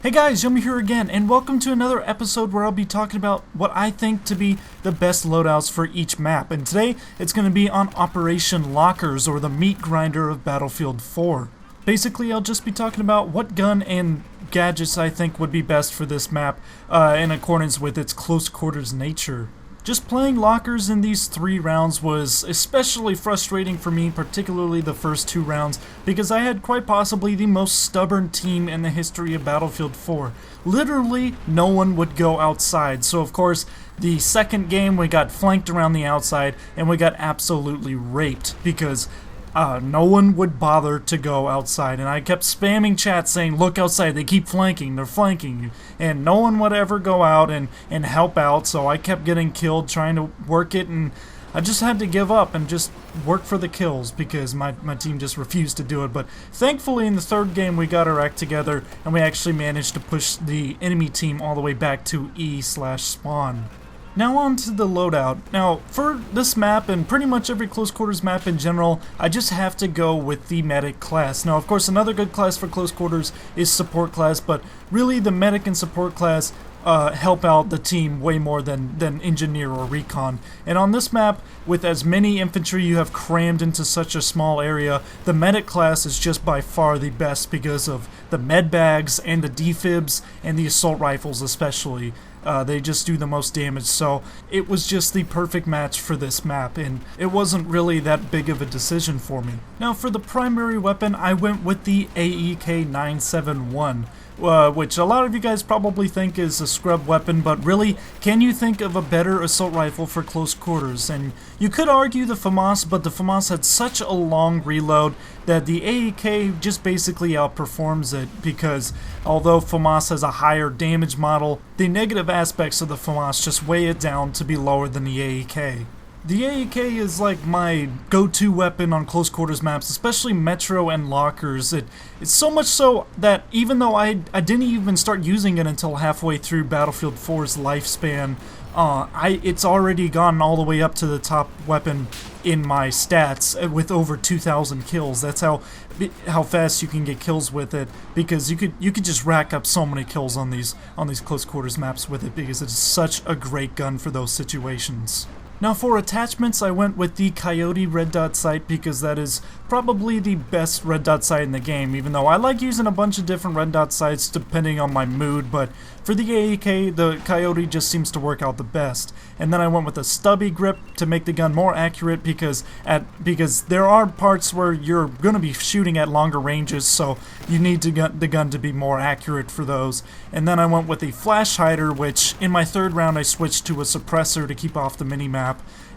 Hey guys, Yomi here again, and welcome to another episode where I'll be talking about what I think to be the best loadouts for each map. And today, it's going to be on Operation Lockers, or the meat grinder of Battlefield 4. Basically, I'll just be talking about what gun and gadgets I think would be best for this map in accordance with its close quarters nature. Just playing lockers in these 3 rounds was especially frustrating for me, particularly the first 2 rounds, because I had quite possibly the most stubborn team in the history of Battlefield 4. Literally, no one would go outside, so of course, the second game we got flanked around the outside, and we got absolutely raped, because no one would bother to go outside, and I kept spamming chat saying, look outside, they keep flanking, they're flanking, and no one would ever go out and help out, so I kept getting killed trying to work it, and I just had to give up and just work for the kills because my team just refused to do it. But thankfully in the third game we got our act together, and we actually managed to push the enemy team all the way back to E/spawn. Now on to the loadout. Now, for this map, and pretty much every close quarters map in general, I just have to go with the medic class. Now, of course, another good class for close quarters is support class, but really the medic and support class help out the team way more than engineer or recon. And on this map, with as many infantry you have crammed into such a small area, the medic class is just by far the best because of the med bags and the defibs and the assault rifles especially. They just do the most damage, so it was just the perfect match for this map, and it wasn't really that big of a decision for me. Now for the primary weapon, I went with the AEK-971. Which a lot of you guys probably think is a scrub weapon, but really, can you think of a better assault rifle for close quarters? And you could argue the FAMAS, but the FAMAS had such a long reload that the AEK just basically outperforms it, because although FAMAS has a higher damage model, the negative aspects of the FAMAS just weigh it down to be lower than the AEK. The AEK is like my go-to weapon on close quarters maps, especially Metro and Lockers. It's so much so that even though I didn't even start using it until halfway through Battlefield 4's lifespan, it's already gone all the way up to the top weapon in my stats with over 2,000 kills. That's how fast you can get kills with it, because you could just rack up so many kills on these close quarters maps with it, because it's such a great gun for those situations. Now for attachments, I went with the Coyote red dot sight because that is probably the best red dot sight in the game, even though I like using a bunch of different red dot sights depending on my mood, but for the AEK, the Coyote just seems to work out the best. And then I went with a stubby grip to make the gun more accurate because there are parts where you're going to be shooting at longer ranges, so you need the gun to be more accurate for those. And then I went with a flash hider, which in my third round I switched to a suppressor to keep off the minimap,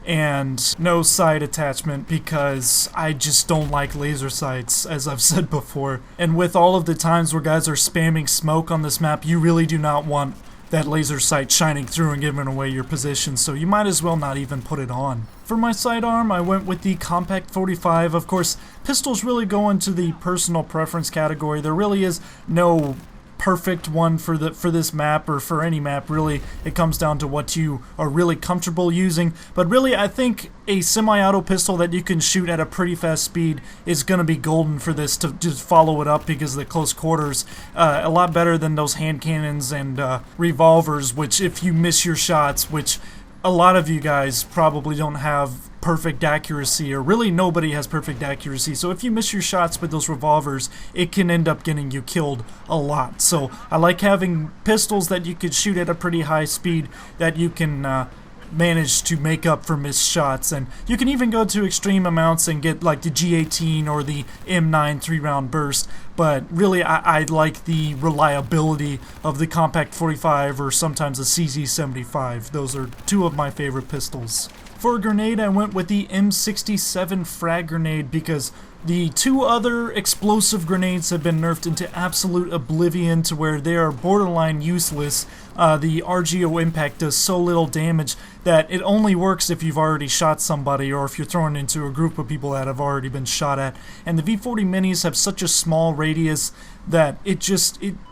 and no sight attachment because I just don't like laser sights, as I've said before. And with all of the times where guys are spamming smoke on this map, you really do not want that laser sight shining through and giving away your position, so you might as well not even put it on. For my sidearm, I went with the Compact 45. Of course, pistols really go into the personal preference category. There really is no perfect one for this map, or for any map really. It comes down to what you are really comfortable using, but really I think a semi-auto pistol that you can shoot at a pretty fast speed is going to be golden for this, to just follow it up, because the close quarters a lot better than those hand cannons and revolvers, which if you miss your shots, which a lot of you guys probably don't have perfect accuracy, or really nobody has perfect accuracy, so if you miss your shots with those revolvers, it can end up getting you killed a lot. So I like having pistols that you could shoot at a pretty high speed that you can manage to make up for missed shots, and you can even go to extreme amounts and get like the G18 or the M9 3-round burst, but really I like the reliability of the Compact 45 or sometimes the CZ75. Those are 2 of my favorite pistols. For a grenade, I went with the M67 frag grenade because the 2 other explosive grenades have been nerfed into absolute oblivion to where they are borderline useless. The RGO impact does so little damage that it only works if you've already shot somebody, or if you're thrown into a group of people that have already been shot at. And the V40 minis have such a small radius that it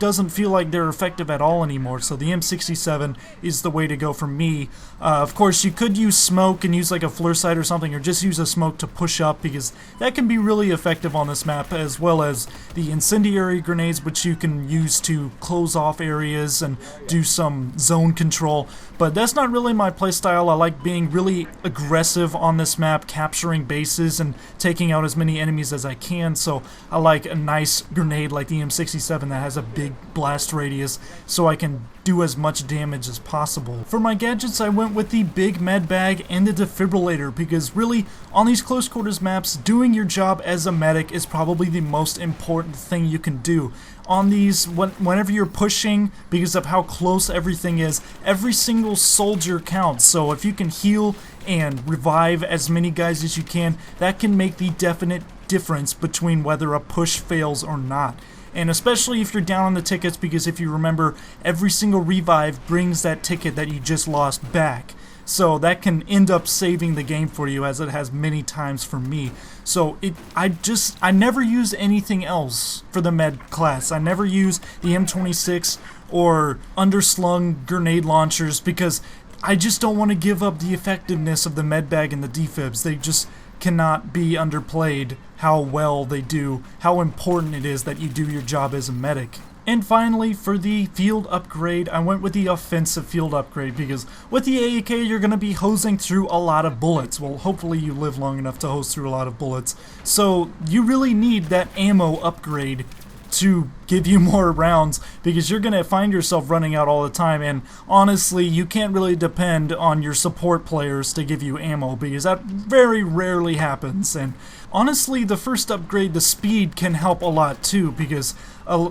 doesn't feel like they're effective at all anymore. So the M67 is the way to go for me. Of course, you could use smoke and use like a flare sight or something, or just use a smoke to push up, because that can be really really effective on this map, as well as the incendiary grenades, which you can use to close off areas and do some zone control. But that's not really my playstyle. I like being really aggressive on this map, capturing bases and taking out as many enemies as I can, so I like a nice grenade like the M67 that has a big blast radius, so I can do as much damage as possible. For my gadgets, I went with the big med bag and the defibrillator, because really, on these close quarters maps, doing your job as a medic is probably the most important thing you can do. On these, whenever you're pushing, because of how close everything is, every single soldier counts, so if you can heal and revive as many guys as you can, that can make the definite difference between whether a push fails or not. And especially if you're down on the tickets, because if you remember, every single revive brings that ticket that you just lost back. So that can end up saving the game for you, as it has many times for me. So I never use anything else for the med class. I never use the M26 or underslung grenade launchers, because I just don't want to give up the effectiveness of the med bag and the defibs. They just cannot be underplayed how well they do, how important it is that you do your job as a medic. And finally, for the field upgrade, I went with the offensive field upgrade, because with the AEK you're going to be hosing through a lot of bullets. Well, hopefully you live long enough to hose through a lot of bullets. So you really need that ammo upgrade to give you more rounds, because you're going to find yourself running out all the time, and honestly you can't really depend on your support players to give you ammo, because that very rarely happens. And honestly, the first upgrade, the speed, can help a lot too, because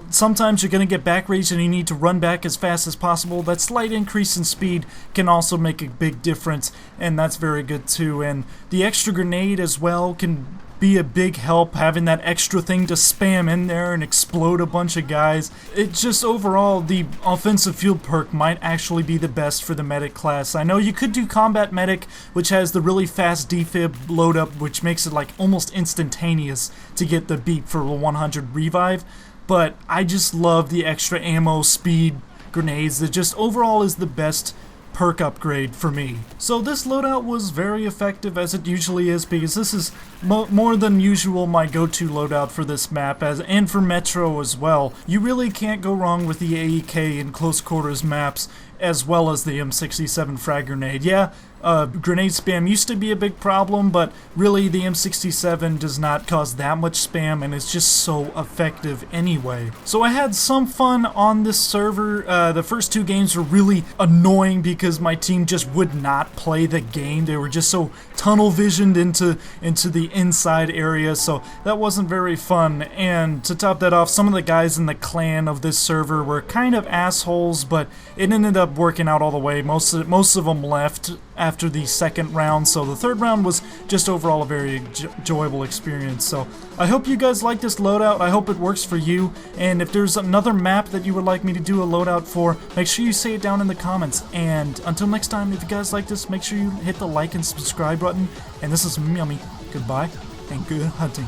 sometimes you're going to get back rage and you need to run back as fast as possible. That slight increase in speed can also make a big difference, and that's very good too. And the extra grenade as well can be a big help, having that extra thing to spam in there and explode a bunch of guys. It's just overall, the offensive field perk might actually be the best for the medic class. I know you could do combat medic, which has the really fast defib load up, which makes it like almost instantaneous to get the beat for a 100 revive, but I just love the extra ammo, speed, grenades. That just overall is the best perk upgrade for me. So this loadout was very effective, as it usually is, because this is more than usual my go-to loadout for this map, and for Metro as well. You really can't go wrong with the AEK in close quarters maps, as well as the M67 frag grenade. Yeah, grenade spam used to be a big problem, but really the M67 does not cause that much spam, and it's just so effective anyway. So I had some fun on this server. The first two games were really annoying because my team just would not play the game. They were just so tunnel visioned into the inside area, so that wasn't very fun. And to top that off, some of the guys in the clan of this server were kind of assholes, but it ended up working out all the way. Most of them left after the second round, so the third round was just overall a very enjoyable experience. So I hope you guys like this loadout. I hope it works for you, and if there's another map that you would like me to do a loadout for, make sure you say it down in the comments. And until next time, if you guys like this, make sure you hit the like and subscribe button. And this is Yummy. Goodbye and good hunting.